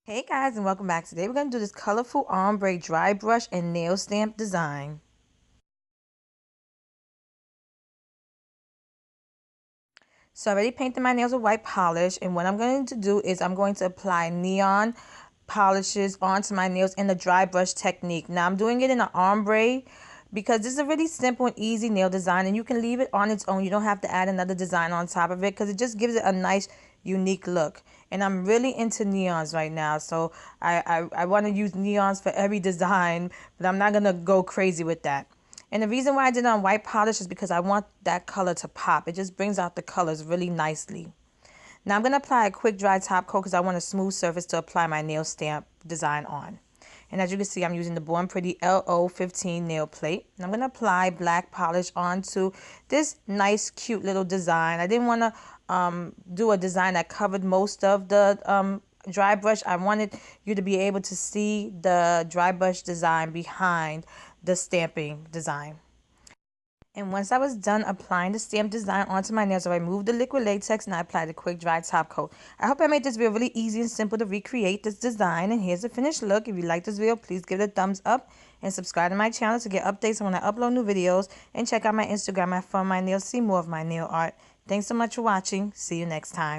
Hey guys, and welcome back. Today we're going to do this colorful ombre dry brush and nail stamp design. So I already painted my nails with white polish, and what I'm going to do is I'm going to apply neon polishes onto my nails in the dry brush technique. Now I'm doing it in an ombre because this is a really simple and easy nail design, and you can leave it on its own. You don't have to add another design on top of it because it just gives it a nice unique look. And I'm really into neons right now, so I want to use neons for every design, but I'm not going to go crazy with that. And the reason why I did it on white polish is because I want that color to pop. It just brings out the colors really nicely. Now I'm going to apply a quick dry top coat because I want a smooth surface to apply my nail stamp design on. And as you can see, I'm using the Born Pretty L015 nail plate. And I'm going to apply black polish onto this nice, cute little design. I didn't want to do a design that covered most of the dry brush. I wanted you to be able to see the dry brush design behind the stamping design. And once I was done applying the stamp design onto my nails, I removed the liquid latex and I applied a quick dry top coat. I hope I made this video really easy and simple to recreate this design. And here's the finished look. If you like this video, please give it a thumbs up and subscribe to my channel to get updates when I upload new videos. And check out my Instagram at Funwithmynails to see more of my nail art. Thanks so much for watching. See you next time.